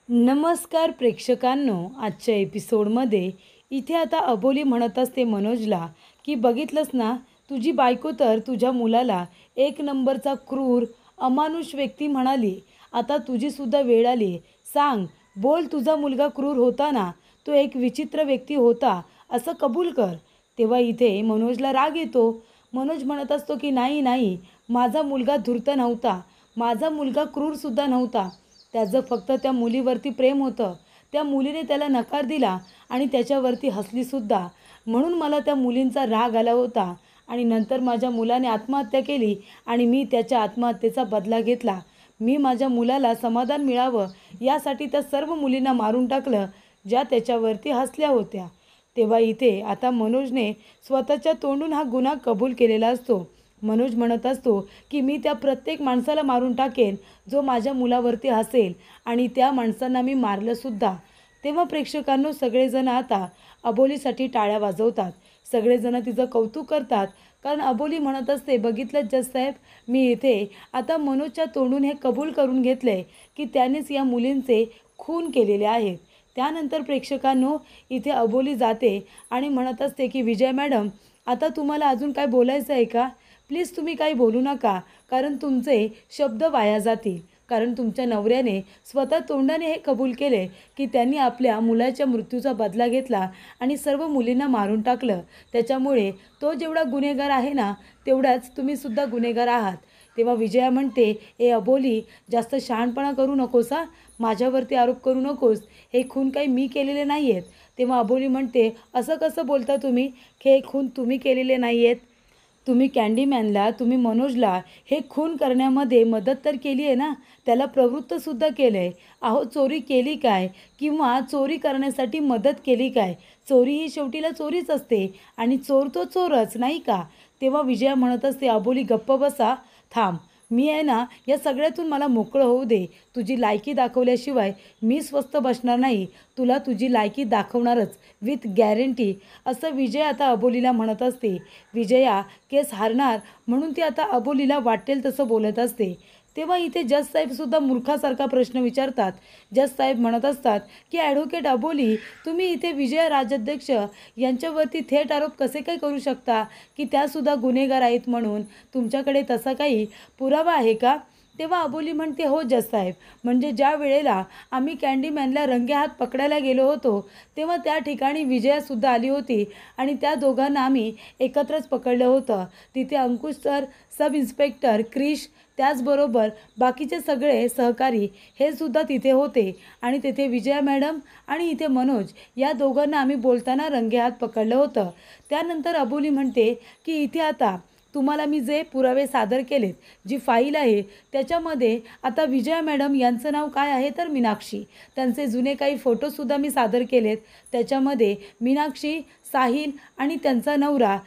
नमस्कार प्रेक्षकांनो, आजच्या एपिसोडमध्ये इथे आता अबोली म्हणत असते मनोजला की बघितलंस ना, तुझी बायको तर तुझ्या मुलाला एक नंबरचा क्रूर अमानुष व्यक्ती म्हणाली. आता तुझीसुद्धा वेळ आली. सांग, बोल, तुझा मुलगा क्रूर होता ना, तो एक विचित्र व्यक्ती होता असं कबूल कर. तेव्हा इथे मनोजला राग येतो. मनोज म्हणत असतो की नाही नाही, माझा मुलगा धूर्त नव्हता, माझा मुलगा क्रूरसुद्धा नव्हता. त्याचं फक्त त्या मुलीवरती प्रेम होतं. त्या मुलीने त्याला नकार दिला आणि त्याच्यावरती हसलीसुद्धा. म्हणून मला त्या मुलींचा राग आला होता आणि नंतर माझ्या मुलाने आत्महत्या केली आणि मी त्याच्या आत्महत्येचा बदला घेतला. मी माझ्या मुलाला समाधान मिळावं यासाठी त्या सर्व मुलींना मारून टाकलं, ज्या त्याच्यावरती हसल्या होत्या. तेव्हा इथे आता मनोजने स्वतःच्या तोंडून हा गुन्हा कबूल केलेला असतो. मनोज म्हणत असतो की मी त्या प्रत्येक माणसाला मारून टाकेन जो माझ्या मुलावरती हसेल, आणि त्या माणसांना मी मारलंसुद्धा. तेव्हा प्रेक्षकांनो, सगळेजण आता अबोलीसाठी टाळ्या वाजवतात. सगळेजण तिचं कौतुक करतात, कारण अबोली म्हणत असते, बघितलं जज साहेब, मी इथे आता मनोजच्या तोंडून हे कबूल करून घेतलंय की त्यानेच या मुलींचे खून केलेले आहेत. त्यानंतर प्रेक्षकांनो, इथे अबोली जाते आणि म्हणत असते की विजय मॅडम, आता तुम्हाला अजून काय बोलायचं आहे का? प्लीज तुम्ही काही बोलू नका, कारण तुमचे शब्द वाया जातील. कारण तुमच्या नवऱ्याने स्वतः तोंडाने हे कबूल केले की त्यांनी आपल्या मुलाच्या मृत्यूचा बदला घेतला आणि सर्व मुलींना मारून टाकलं. त्याच्यामुळे तो जेवढा गुन्हेगार आहे ना, तेवढाच तुम्हीसुद्धा गुन्हेगार आहात. तेव्हा विजया म्हणते, ए अबोली, जास्त शहाणपणा करू नकोस हा, माझ्यावरती आरोप करू नकोस. हे खून काही मी केलेले नाही आहेत. तेव्हा अबोली म्हणते, असं कसं बोलता तुम्ही? हे खून तुम्ही केलेले नाही आहेत. तुम्ही कँडीमॅनला, तुम्ही मनोजला हे खून करण्यामध्ये मदत तर केली आहे ना, त्याला प्रवृत्तसुद्धा केलं आहे. अहो, चोरी केली काय किंवा चोरी करण्यासाठी मदत केली काय? चोरी ही शेवटीला चोरीच असते आणि चोर तो चोरच, नाही का? तेव्हा विजया म्हणत असते, अबोली गप्प बसा, थांब, मी आहे ना, या सगळ्यातून मला मोकळं होऊ दे. तुझी लायकी दाखवल्याशिवाय मी स्वस्थ बसणार नाही. तुला तुझी लायकी दाखवणारच, विथ गॅरंटी, असं विजय आता अबोलीला म्हणत असते. विजया केस हारणार म्हणून ती आता अबोलीला वाटेल तसं बोलत असते. तेव्हा इथे जज साहेबसुद्धा मूर्खासारखा प्रश्न विचारतात. जज साहेब म्हणत असतात की ॲडव्होकेट अबोली, तुम्ही इथे विजया राजाध्यक्ष यांच्यावरती थेट आरोप कसे काय करू शकता की त्यासुद्धा गुन्हेगार आहेत म्हणून? तुमच्याकडे तसा काही पुरावा आहे का? तेव्हा अबोली म्हणते, हो जज साहेब, म्हणजे ज्या वेळेला आम्ही कँडीमॅनला रंगेहात पकडायला गेलो होतो तेव्हा त्या ठिकाणी विजयासुद्धा आली होती आणि त्या दोघांना आम्ही एकत्रच पकडलं होतं. तिथे अंकुश सर, सब इन्स्पेक्टर क्रिश, त्याचबरोबर बाकीचे सगळे सहकारी हे सुद्धा तिथे होते आणि तिथे विजया मॅडम आणि इथे मनोज या दोघांना आम्ही बोलताना रंगेहात पकडलं होतं. त्यानंतर अबोली म्हणते की इथे आता तुम्हाला मी जे पुरावे सादर केलेत, जी फाईल आहे त्याच्यामध्ये आता विजया मॅडम यांचं नाव काय आहे तर मीनाक्षी. त्यांचे जुने काही फोटोसुद्धा मी सादर केलेत. त्याच्यामध्ये मीनाक्षी, साहिल आणि त्यांचा नवरा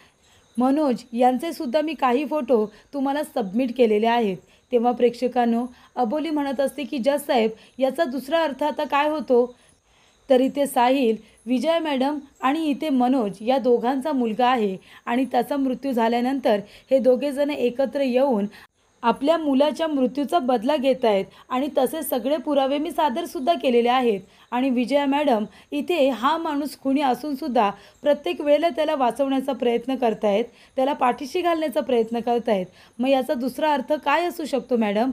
मनोज यांचेसुद्धा मी काही फोटो तुम्हाला सबमिट केलेले आहेत. तेव्हा प्रेक्षकांनो, अबोली म्हणत असते की जज साहेब, याचा दुसरा अर्थ आता काय होतो? तर इथे साहिल, विजया मॅडम आणि इथे मनोज या दोघांचा मुलगा आहे आणि त्याचा मृत्यू झाल्यानंतर हे दोघेजण एकत्र येऊन आपल्या मुलाच्या मृत्यूचा बदला घेत आहेत आणि तसे सगळे पुरावे मी सादरसुद्धा केलेले आहेत. आणि विजया मॅडम इथे हा माणूस खुनी असूनसुद्धा प्रत्येक वेळेला त्याला वाचवण्याचा प्रयत्न करतायत, त्याला पाठीशी घालण्याचा प्रयत्न करतायत. मग याचा दुसरा अर्थ काय असू शकतो मॅडम?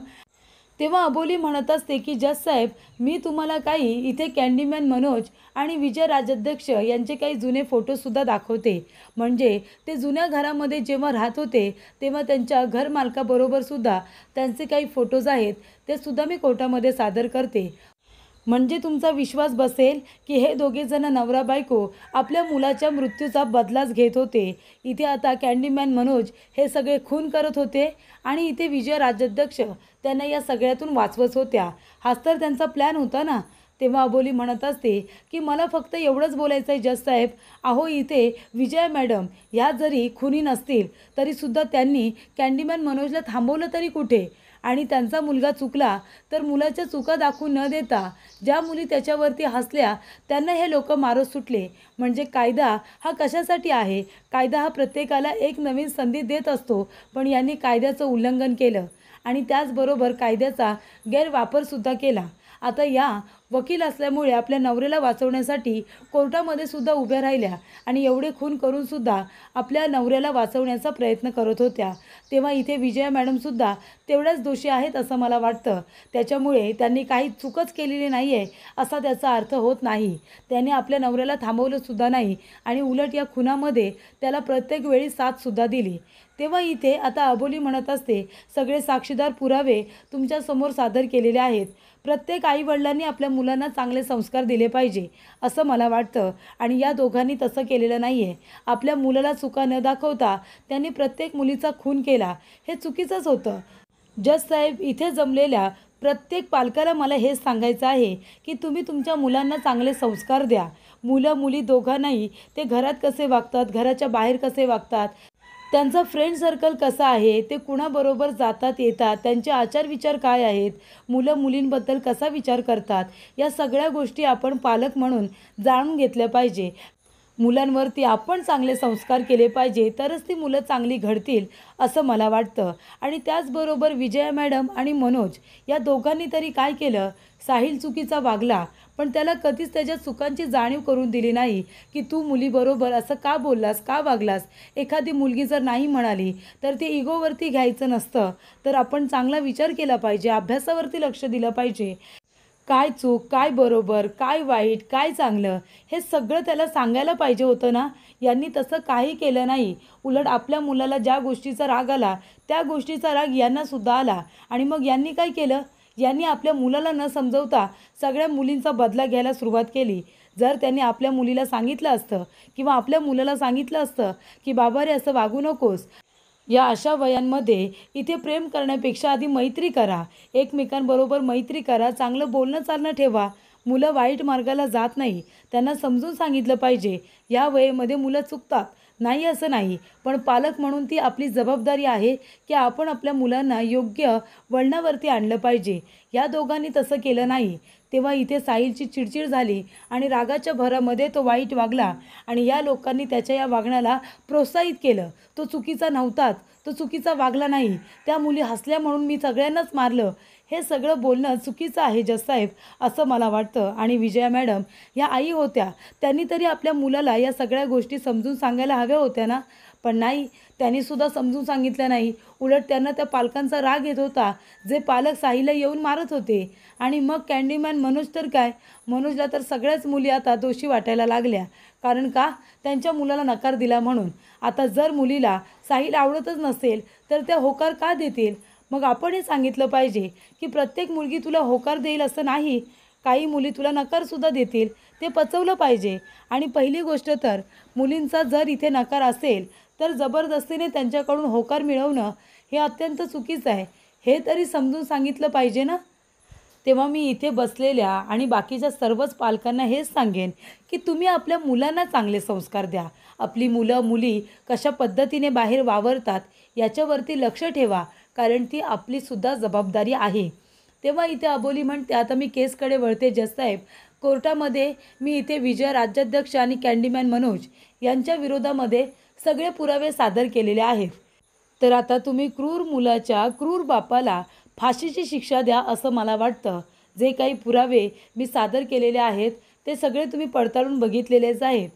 तेव्हा अबोली म्हणत असते की जज साहेब, मी तुम्हाला काही इथे कँडीमॅन मनोज आणि विजय राजाध्यक्ष यांचे काही जुने फोटोसुद्धा दाखवते. म्हणजे ते जुन्या घरामध्ये जेव्हा राहत होते तेव्हा त्यांच्या घरमालकाबरोबरसुद्धा त्यांचे काही फोटोज आहेत, ते सुद्धा मी कोर्टामध्ये सादर करते. म्हणजे तुमचा विश्वास बसेल की हे दोघेजण नवरा बायको आपल्या मुलाच्या मृत्यूचा बदलाच घेत होते. इथे आता कँडीमॅन मनोज हे सगळे खून करत होते आणि इथे विजय राजाध्यक्ष त्यांना या सगळ्यातून वाचवत होत्या. हाच तर त्यांचा प्लॅन होता ना. तेव्हा अबोली म्हणत असते की मला फक्त एवढंच बोलायचं आहे जज साहेब, अहो इथे विजया मॅडम ह्या जरी खुनी नसतील तरीसुद्धा त्यांनी कँडीमॅन मनोजला थांबवलं तरी कुठे? आणि त्यांचा मुलगा चुकला तर मुलाच्या चुका दाखवून न देता ज्या मुली त्याच्यावरती हसल्या त्यांना हे लोक मारत सुटले. म्हणजे कायदा हा कशासाठी आहे? कायदा हा प्रत्येकाला एक नवीन संधी देत असतो, पण यांनी कायद्याचं उल्लंघन केलं आणि त्याचबरोबर कायद्याचा गैरवापरसुद्धा केला. आता या वकील असल्यामुळे आपल्या नवऱ्याला वाचवण्यासाठी कोर्टामध्ये सुद्धा उभ्या राहिल्या आणि एवढे खून करून सुद्धा आपल्या नवऱ्याला वाचवण्याचा प्रयत्न करत होत्या। तेव्हा इथे विजया मॅडमसुद्धा तेवढ्याच दोषी आहेत असं मला वाटतं। त्याच्यामुळे त्यांनी काही चूकच केलेली नाही आहे असा त्याचा अर्थ होत नाही। त्याने आपल्या नवऱ्याला थांबवलंसुद्धा नाही आणि उलट या खुनामध्ये त्याला प्रत्येक वेळी साथसुद्धा दिली। तेव्हा इथे आता अबोली म्हणत असते, सगळे साक्षीदार पुरावे तुमच्यासमोर सादर केलेले आहेत। प्रत्येक आईवडिलांनी आपल्या मुलांना चांगले संस्कार दिले पाहिजे असं मला वाटतं आणि या दोघांनी तसं केलेलं नाही आहे। आपल्या मुलाला चुका न दाखवता त्यांनी प्रत्येक मुलीचा खून केला, हे चुकीचंच होतं। जज साहेब, इथे जमलेल्या प्रत्येक पालकाला मला हेच सांगायचं आहे की तुम्ही तुमच्या मुलांना चांगले संस्कार द्या। मुलं मुली दोघांनाही ते घरात कसे वागतात, घराच्या बाहेर कसे वागतात, त्यांचा फ्रेंड सर्कल कसा आहे, ते कुणाबरोबर जातात येतात, त्यांचे आचारविचार काय आहेत, मुलं मुलींबद्दल कसा विचार करतात, या सगळ्या गोष्टी आपण पालक म्हणून जाणून घेतल्या पाहिजे। मुलांवरती आपण चांगले संस्कार केले पाहिजे, तरच ती मुलं चांगली घडतील असं मला वाटतं। आणि त्याचबरोबर विजया मॅडम आणि मनोज या दोघांनी तरी काय केलं, साहिल चुकीचा वागला पण त्याला कधीच त्याच्या चुकांची जाणीव करून दिली नाही की तू मुलीबरोबर असं का बोललास, का वागलास। एखादी मुलगी जर नाही म्हणाली तर ते इगोवरती घ्यायचं नसतं, तर आपण चांगला विचार केला पाहिजे, अभ्यासावरती लक्ष दिलं पाहिजे। काय चूक, काय बरोबर, काय वाईट, काय चांगलं, हे सगळं त्याला सांगायला पाहिजे होतं ना। यांनी तसं काही केलं नाही। उलट आपल्या मुलाला ज्या गोष्टीचा राग आला त्या गोष्टीचा राग यांनासुद्धा आला आणि मग यांनी काय केलं, यांनी आपल्या मुलाला न समजवता सगळ्या मुलींचा बदला घ्यायला सुरुवात केली। जर त्यांनी आपल्या मुलीला सांगितलं असतं किंवा आपल्या मुलाला सांगितलं असतं की बाबा रे असं वागू नकोस, या अशा वयांमध्ये इथे प्रेम करण्यापेक्षा आधी मैत्री करा, एकमेकांबरोबर मैत्री करा, चांगलं बोलणं चालणं ठेवा। मुलं वाईट मार्गाला जात नाही, त्यांना समजून सांगितलं पाहिजे। या वयेमध्ये मुलं चुकतात, नाही असं नाही, पण पालक म्हणून ती आपली जबाबदारी आहे की आपण आपल्या मुलांना योग्य वळणावरती आणलं पाहिजे। या दोघांनी तसं केलं नाही। तेव्हा इथे साहिलची चिडचिड झाली आणि रागाच्या भरामध्ये तो वाईट वागला आणि या लोकांनी त्याच्या या वागण्याला प्रोत्साहित केलं। तो चुकीचा नव्हताच, तो चुकीचा वागला नाही, त्या मुली हसल्या म्हणून मी सगळ्यांनाच मारलं, हे सगळं बोलणं चुकीचं आहे जज साहेब असं मला वाटतं। आणि विजया मॅडम या आई होत्या, त्यांनी तरी आपल्या मुलाला या सगळ्या गोष्टी समजून सांगायला हव्या होत्या ना, पण नाही, त्यांनीसुद्धा समजून सांगितलं नाही। उलट त्यांना त्या पालकांचा राग येत होता, जे पालक साहिलला येऊन मारत होते। आणि मग कॅन्डीमॅन मनोज तर काय, मनोजला तर सगळ्याच मुली आता दोषी वाटायला लागल्या, कारण का, त्यांच्या मुलाला नकार दिला म्हणून। आता जर मुलीला साहिल आवडतच नसेल तर त्या होकार का देतील। मग आपण हे सांगितलं पाहिजे की प्रत्येक मुलगी तुला होकार देईल असं नाही, काही मुली तुला नकारसुद्धा देतील, ते पचवलं पाहिजे। आणि पहिली गोष्ट तर मुलींचा जर इथे नकार असेल तर जबरदस्तीने त्यांच्याकडून होकार मिळवणं हे अत्यंत चुकीचं आहे, हे तरी समजून सांगितलं पाहिजे ना। तेव्हा मी इथे बसलेल्या आणि बाकीच्या सर्वच पालकांना हेच सांगेन की तुम्ही आपल्या मुलांना चांगले संस्कार द्या। आपली मुलं मुली कशा पद्धतीने बाहेर वावरतात याच्यावरती लक्ष ठेवा, कारण ती आपलीसुद्धा जबाबदारी आहे। तेव्हा इथे अबोली म्हणते, आता मी केसकडे वळते जज साहेब, कोर्टामध्ये मी इथे विजय राज्याध्यक्ष आणि कॅन्डीमॅन मनोज यांच्या विरोधामध्ये सगळे पुरावे सादर केलेले आहेत। तर आता तुम्ही क्रूर मुलाच्या क्रूर बापाला फाशीची शिक्षा द्या असं मला वाटतं। जे काही पुरावे मी सादर केलेले आहेत ते सगळे तुम्ही पडताळून बघितलेलेच आहेत।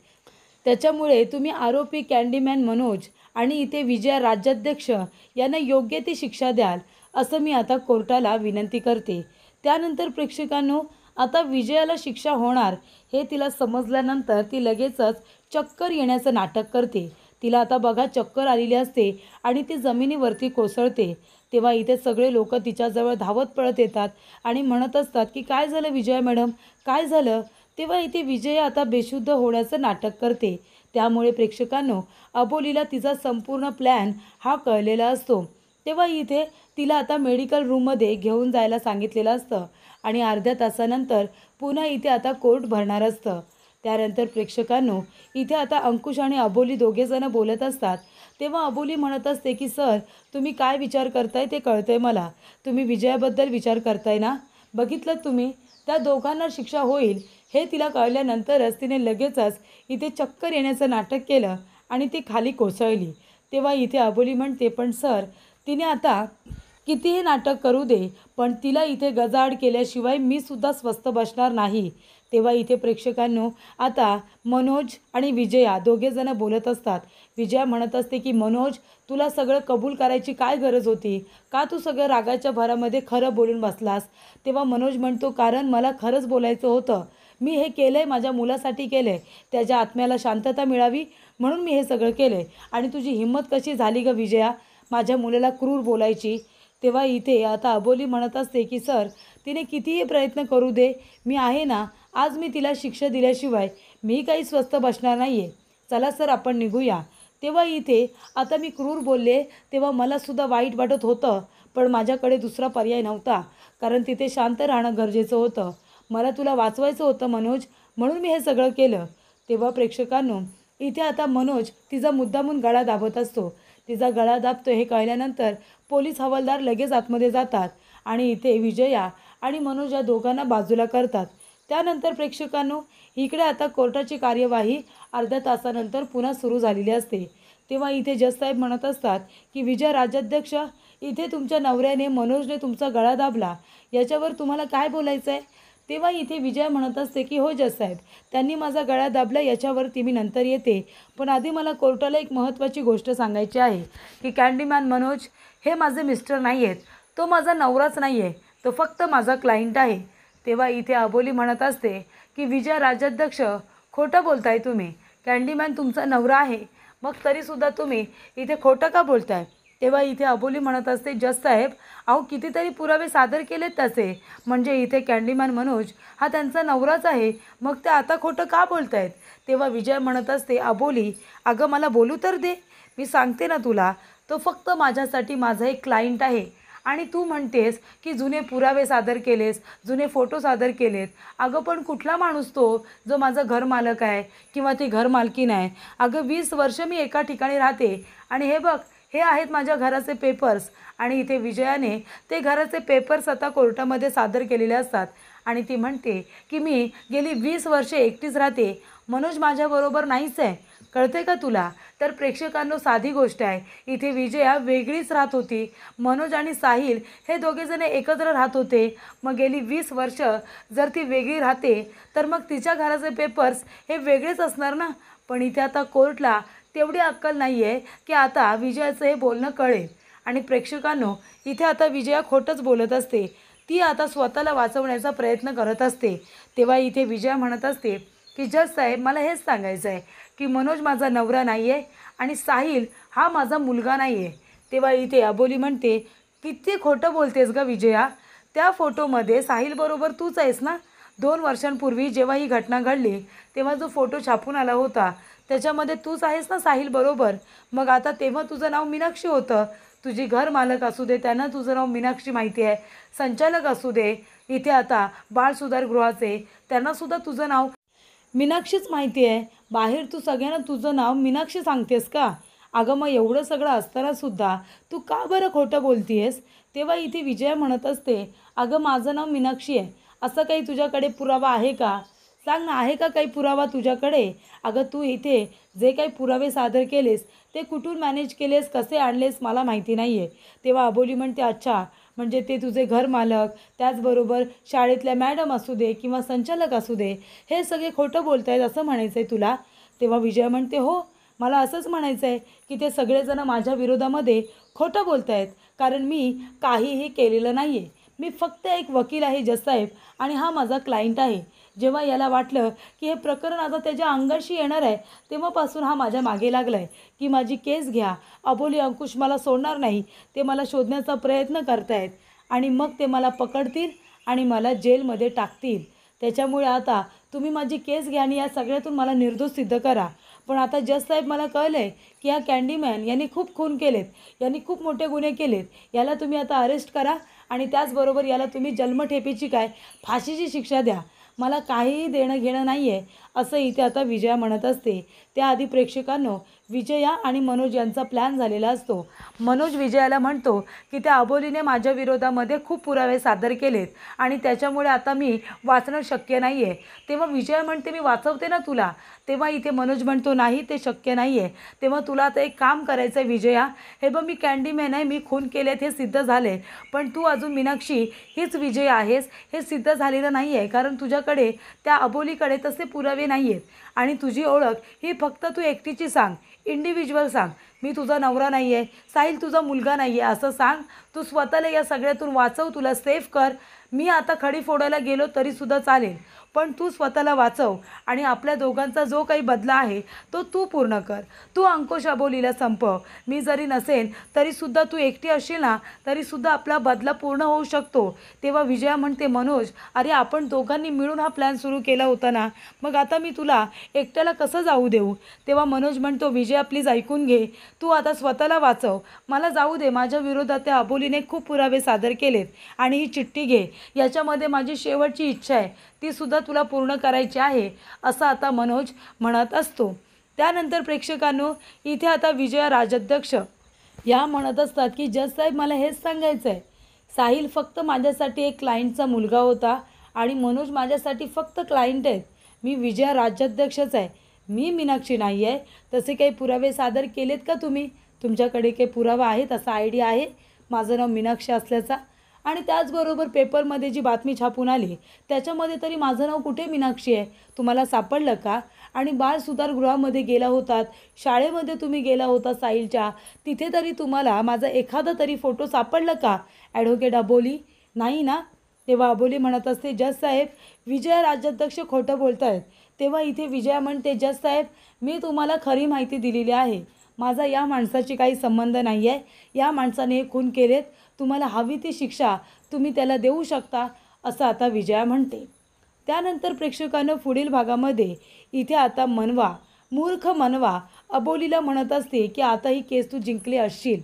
त्याच्यामुळे तुम्ही आरोपी कॅन्डीमॅन मनोज आणि इथे विजया राज्याध्यक्ष यांना योग्य ती शिक्षा द्याल असं मी आता कोर्टाला विनंती करते। त्यानंतर प्रेक्षकांनो, आता विजयाला शिक्षा होणार हे तिला समजल्यानंतर ती लगेचच चक्कर येण्याचं नाटक करते। तिला आता बघा चक्कर आलेली असते आणि ती जमिनीवरती कोसळते। तेव्हा इथे सगळे लोक तिच्याजवळ धावत पळत येतात आणि म्हणत असतात की काय झालं विजया मॅडम, काय झालं। तेव्हा इथे विजया आता बेशुद्ध होण्याचं नाटक करते। त्यामुळे प्रेक्षकांनो, अबोलीला तिचा संपूर्ण प्लॅन हा कळलेला असतो। तेव्हा इथे तिला आता मेडिकल रूममध्ये घेऊन जायला सांगितलेलं असतं आणि अर्ध्या तासानंतर पुन्हा इथे आता कोर्ट भरणार असतं। त्यानंतर प्रेक्षकांनो, इथे आता अंकुश आणि अबोली दोघेजण बोलत असतात। तेव्हा अबोली म्हणत असते की सर, तुम्ही काय विचार करताय ते कळतंय मला, तुम्ही विजयाबद्दल विचार करताय ना। बघितलं तुम्ही, त्या दोघांना शिक्षा होईल हे तिला कळल्यानंतरच तिने लगेचच इथे चक्कर येण्याचं नाटक केलं आणि ती खाली कोसळली। तेव्हा इथे अबोली म्हणते, पण सर, तिने आता कितीही नाटक करू दे, पण तिला इथे गजाआड केल्याशिवाय मी सुद्धा स्वस्थ बसणार नाही. तेव्हा इथे प्रेक्षकांनो आता मनोज आणि विजया दोघेजणं बोलत असतात. विजया म्हणत असते की मनोज, तुला सगळं कबूल करायची काय गरज होती? का तू सगळं रागाच्या भरामध्ये खरं बोलून बसलास? तेव्हा मनोज म्हणतो, कारण मला खरंच बोलायचं होतं. मी हे केलं आहे माझ्या मुलासाठी केलं आहे. त्याच्या आत्म्याला शांतता मिळावी म्हणून मी हे सगळं केलं आहे. आणि तुझी हिंमत कशी झाली गं विजया माझ्या मुलाला क्रूर बोलायची? तेव्हा इथे आता अबोली म्हणत असते की सर, तिने कितीही प्रयत्न करू दे, मी आहे ना. आज मी तिला शिक्षा दिल्याशिवाय मी काही स्वस्थ बसणार नाही आहे. चला सर, आपण निघूया. तेव्हा इथे आता मी क्रूर बोलले तेव्हा मलासुद्धा वाईट वाटत होतं, पण माझ्याकडे दुसरा पर्याय नव्हता. कारण तिथे शांत राहणं गरजेचं होतं. मला तुला वाचवायचं होतं मनोज, म्हणून मी हे सगळं केलं. तेव्हा प्रेक्षकांनो इथे आता मनोज तिचा मुद्दामून गळा दाबत असतो. तिचा गळा दाबतो हे कळल्यानंतर पोलीस हवालदार लगेच आतमध्ये जातात आणि इथे विजया आणि मनोज या दोघांना बाजूला करतात. त्यानंतर प्रेक्षकांनो इकडे आता कोर्टाची कार्यवाही अर्ध्या तासानंतर पुन्हा सुरू झालेली असते. तेव्हा इथे जज साहेब म्हणत असतात की विजय राज्याध्यक्ष, इथे तुमच्या नवऱ्याने मनोजने तुमचा गळा दाबला, याच्यावर तुम्हाला काय बोलायचं आहे? तेव्हा इथे विजया म्हणत असते की हो जज साहेब, त्यांनी माझा गळा दाबला, याच्यावरती मी नंतर येते. पण आधी मला कोर्टाला एक महत्त्वाची गोष्ट सांगायची आहे की कॅन्डीमॅन मनोज हे माझे मिस्टर नाही आहेत. तो माझा नवराच नाही आहे, तो फक्त माझा क्लायंट आहे. तेव्हा इथे अबोली म्हणत असते की विजय राज्याध्यक्ष, खोटं बोलताय तुम्ही. कॅन्डीमॅन तुमचा नवरा आहे, मग तरीसुद्धा तुम्ही इथे खोटं का बोलताय? तेव्हा इथे अबोली म्हणत असते जज साहेब, अहो कितीतरी पुरावे सादर केलेत त्याचे, म्हणजे इथे कॅन्डीमॅन मनोज हा त्यांचा नवराच आहे, मग ते आता खोटं का बोलतायत? तेव्हा विजय म्हणत असते अबोली, अगं मला बोलू तर दे, मी सांगते ना तुला. तो फक्त माझ्यासाठी माझा एक क्लायंट आहे. आणि तू म्हणतेस की जुने पुरावे सादर केलेस, जुने फोटो सादर केलेत. अगं पण कुठला माणूस तो जो माझा घरमालक आहे किंवा ती घरमालकीण आहे? अगं 20 वर्ष मी एका ठिकाणी राहते आणि हे बघ, हे आहेत माझ्या घराचे पेपर्स. आणि इथे विजयाने ते घराचे पेपर्स आता कोर्टामध्ये सादर केलेले असतात आणि ती म्हणते की मी गेली 20 वर्षे एकटीच राहते, मनोज माझ्याबरोबर नाहीच आहे. कळते का तुला? तर प्रेक्षकांनो साधी गोष्ट आहे, इथे विजया वेगळीच राहत होती. मनोज आणि साहिल हे दोघेजण एकत्र राहत होते. मग गेली 20 वर्ष जर ती वेगळी राहते तर मग तिच्या घराचे पेपर्स हे वेगळेच असणार ना. पण इथे आता कोर्टला तेवढी अक्कल नाही आहे की आता विजयाचं हे बोलणं कळेल. आणि प्रेक्षकांनो इथे आता विजया खोटंच बोलत असते. ती आता स्वतःला वाचवण्याचा प्रयत्न करत असते. तेव्हा इथे विजया म्हणत असते की जज साहेब, मला हेच सांगायचं आहे की मनोज माझा नवरा नाही आहे आणि साहिल हा माझा मुलगा नाही आहे. तेव्हा इथे अबोली म्हणते, किती खोटं बोलतेस गं विजया, त्या फोटोमध्ये साहिलबरोबर तूच आहेस ना? 2 वर्षांपूर्वी जेव्हा ही घटना घडली तेव्हा जो फोटो छापून आला होता त्याच्यामध्ये तूच आहेस ना साहिलबरोबर? मग आता तेव्हा तुझं नाव मीनाक्षी होतं. तुझी घरमालक असू दे त्यांना तुझं नाव मीनाक्षी माहिती आहे, संचालक असू दे इथे आता बाळ सुधारगृहाचे त्यांनासुद्धा तुझं नाव मीनाक्षीच माहिती आहे. बाहेर तू सगळ्यांना तुझं नाव मीनाक्षी सांगतेस का? अगं मग एवढं सगळं असतानासुद्धा तू का बरं खोटं बोलतीयेस? तेव्हा इथे विजया म्हणत असते, अगं माझं नाव मीनाक्षी आहे, असं काही तुझ्याकडे पुरावा आहे का? सांग ना, आहे का काही पुरावा तुझ्याकडे? अगं तू इथे जे काही पुरावे सादर केलेस ते कुठून मॅनेज केलेस, कसे आणलेस मला माहिती नाही आहे. तेव्हा अबोली म्हणते, अच्छा म्हणजे ते तुझे घरमालक, त्याचबरोबर शाळेतल्या मॅडम असू दे किंवा संचालक असू दे, हे सगळे खोटं बोलत आहेत असं म्हणायचं आहे तुला? तेव्हा विजया म्हणते, हो मला असंच म्हणायचं आहे की ते सगळेजण माझ्या विरोधामध्ये खोटं बोलत आहेत, कारण मी काहीही केलेलं नाही आहे. मी फक्त एक वकील आहे जज साहेब आणि हा माझा क्लायंट आहे. जेव्हा याला वाटलं की हे प्रकरण आता त्याच्या अंगाशी येणार आहे तेव्हापासून हा माझ्या मागे लागला आहे की माझी केस घ्या, अबोली अंकुश मला सोडणार नाही, ते मला शोधण्याचा प्रयत्न करतायत आणि मग ते मला पकडतील आणि मला जेलमध्ये टाकतील. त्याच्यामुळे आता तुम्ही माझी केस घ्या आणि या सगळ्यातून मला निर्दोष सिद्ध करा. पण आता जज साहेब मला कळलं आहे की हा कॅन्डीमॅन यांनी खूप खून केलेत, यांनी खूप मोठे गुन्हे केलेत, याला तुम्ही आता अरेस्ट करा आणि त्याचबरोबर याला तुम्ही जन्मठेपेची काय फाशीची शिक्षा द्या. मला काहीही देणं घेणं नाही आहे, असं इथे आता विजया म्हणत असते. त्याआधी प्रेक्षकांनो विजया आणि मनोज यांचा प्लॅन झालेला असतो. मनोज विजयाला म्हणतो की त्या अबोलीने माझ्या विरोधामध्ये खूप पुरावे सादर केलेत आणि त्याच्यामुळे आता मी वाचणं शक्य नाही आहे. तेव्हा विजया म्हणते मी वाचवते ना तुला. तेव्हा इथे मनोज म्हणतो नाही ते शक्य नाही आहे. तेव्हा तुला आता एक काम करायचं आहे विजया, हे बघ मी कॅन्डीमॅन आहे, मी खून केलेत हे सिद्ध झाले, पण तू अजून मीनाक्षी हीच विजया आहेस हे सिद्ध झालेलं नाही आहे, कारण तुझ्याकडे त्या अबोलीकडे तसे पुरावे नाही आहेत आणि तुझी ओळख ही फक्त तू एकटीची सांग, इंडिव्हिज्युअल सांग. मी तुझा नवरा नाही आहे, साहिल तुझा मुलगा नाही आहे असं सांग. तू स्वतःला या सगळ्यातून वाचव, तुला सेफ कर. मी आता खडी फोडायला गेलो तरीसुद्धा चालेल, पण तू स्वतःला वाचव आणि आपल्या दोघांचा जो काही बदला आहे तो तू पूर्ण कर. तू अंकुश अबोलीला संपव. मी जरी नसेन तरीसुद्धा तू एकटी असशील ना तरीसुद्धा आपला बदला पूर्ण होऊ शकतो. तेव्हा विजया म्हणते मनोज अरे आपण दोघांनी मिळून हा प्लॅन सुरू केला होता ना, मग आता मी तुला एकट्याला कसं जाऊ देऊ. तेव्हा मनोज म्हणतो विजया प्लीज ऐकून घे, तू आता स्वतःला वाचव, मला जाऊ दे. माझ्या विरोधात त्या अबोलीने खूप पुरावे सादर केलेत आणि ही चिठ्ठी घे, याच्यामध्ये माझी शेवटची इच्छा आहे ती सुद्धा तुला पूर्ण करायची आहे असं आता मनोज म्हणत असतो. त्यानंतर प्रेक्षकांनो इथे आता विजया राजाध्यक्ष या म्हणत असतात की जज साहेब मला हेच सांगायचं आहे, साहिल फक्त माझ्यासाठी एक क्लायंटचा मुलगा होता आणि मनोज माझ्यासाठी फक्त क्लायंट आहेत. मी विजया राज्याध्यक्षच आहे, मी मीनाक्षी नाही आहे. तसे काही पुरावे सादर केलेत का तुम्ही? तुमच्याकडे काही पुरावा आहेत असा आयडिया आहे माझं नाव मीनाक्षी असल्याचा? आणि त्याचबरोबर पेपरमध्ये जी बातमी छापून आली त्याच्यामध्ये तरी माझं नाव कुठे मीनाक्षी आहे, तुम्हाला सापडलं का? आणि बाळ सुधारगृहामध्ये गेला होतात, शाळेमध्ये तुम्ही गेला होता साहिलच्या, तिथे तरी तुम्हाला माझा एखादा तरी फोटो सापडला का ॲडव्होकेट अबोली? नाही ना. तेव्हा अबोली म्हणत असते जज साहेब विजया राज्याध्यक्ष खोटं बोलत आहेत. तेव्हा इथे विजया म्हणते जज साहेब मी तुम्हाला खरी माहिती दिलेली आहे, माझा या माणसाची काही संबंध नाही आहे, या माणसाने हे खून केलेत, तुम्हाला हवी ती शिक्षा तुम्ही त्याला देऊ शकता असं आता विजया म्हणते. त्यानंतर प्रेक्षकांना पुढील भागामध्ये इथे आता मनवा मूर्ख मनवा अबोलीला म्हणत असते की आता ही केस तू जिंकली असशील,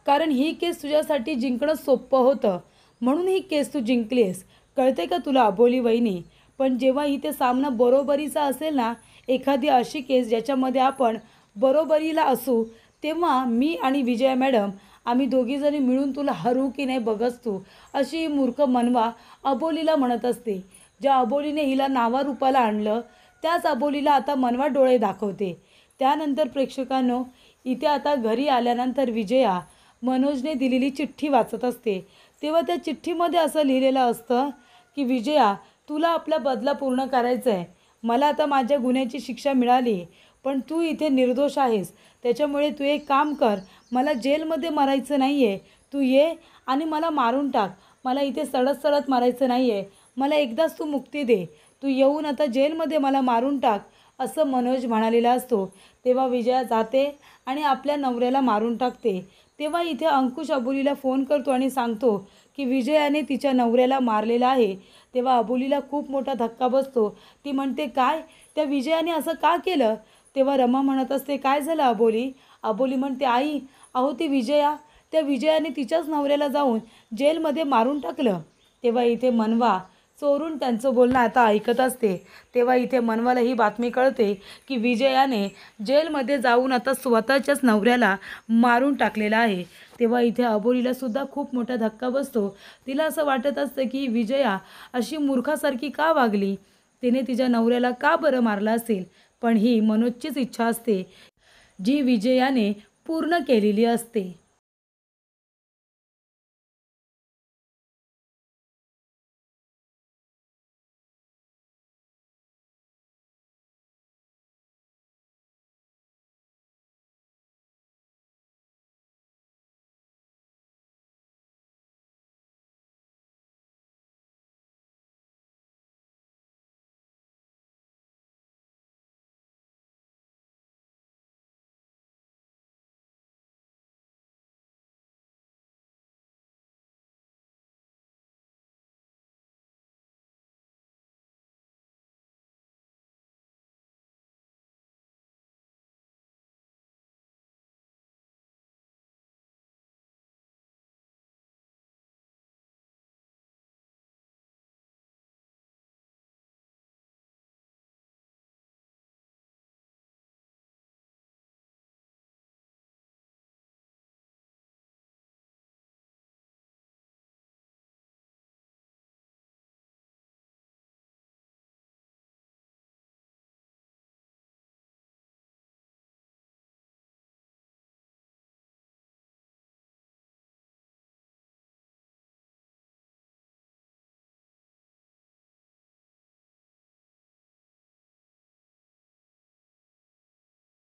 कारण ही केस तुझ्यासाठी जिंकणं सोपं होतं म्हणून ही केस तू जिंकलीस, कळते का तुला अबोली वहिनी? पण जेव्हा इथे सामना बरोबरीचा असेल ना, एखादी अशी केस ज्याच्यामध्ये आपण बरोबरीला असू, तेव्हा मी आणि विजया मॅडम आम्ही दोघीजणी मिळून तुला हरू की नाही बघच तू, अशी मूर्ख मनवा अबोलीला म्हणत असते. ज्या अबोलीने हिला नावारूपाला आणलं त्याच अबोलीला आता मनवा डोळे दाखवते. त्यानंतर प्रेक्षकांनो इथे आता घरी आल्यानंतर विजया मनोजने दिलेली चिठ्ठी वाचत असते. तेव्हा त्या चिठ्ठीमध्ये असं लिहिलेलं असतं की विजया तुला आपला बदला पूर्ण करायचा आहे, मला आता माझ्या गुन्ह्याची शिक्षा मिळाली पण तू इथे निर्दोष आहेस, त्याच्यामुळे तू एक काम कर, मला जेलमध्ये मरायचं नाही आहे, तू ये आणि मला मारून टाक, मला इथे सडत सडत मारायचं नाही आहे, मला एकदाच तू मुक्ती दे, तू येऊन आता जेलमध्ये मला मारून टाक असं मनोज म्हणालेला असतो. तेव्हा विजया जाते आणि आपल्या नवऱ्याला मारून टाकते. तेव्हा इथे अंकुश अबोलीला फोन करतो आणि सांगतो की विजयाने तिच्या नवऱ्याला मारलेलं आहे. तेव्हा अबोलीला खूप मोठा धक्का बसतो. ती म्हणते काय, त्या विजयाने असं का केलं? तेव्हा रमा म्हणत असते काय झालं अबोली? अबोली म्हणते आई अहो ती विजया, त्या विजयाने तिच्याच नवऱ्याला जाऊन जेलमध्ये मारून टाकलं. तेव्हा इथे मनवा चोरून त्यांचं बोलणं आता ऐकत असते. तेव्हा इथे मनवाला ही बातमी कळते की विजयाने जेलमध्ये जाऊन आता स्वतःच्याच नवऱ्याला मारून टाकलेलं आहे. तेव्हा इथे अबोलीला सुद्धा खूप मोठा धक्का बसतो. तिला असं वाटत असतं की विजया अशी मूर्खासारखी का वागली, तिने तिच्या नवऱ्याला का बरं मारलं असेल, पण ही मनोजचीच इच्छा असते जी विजयाने पूर्ण केलेली असते.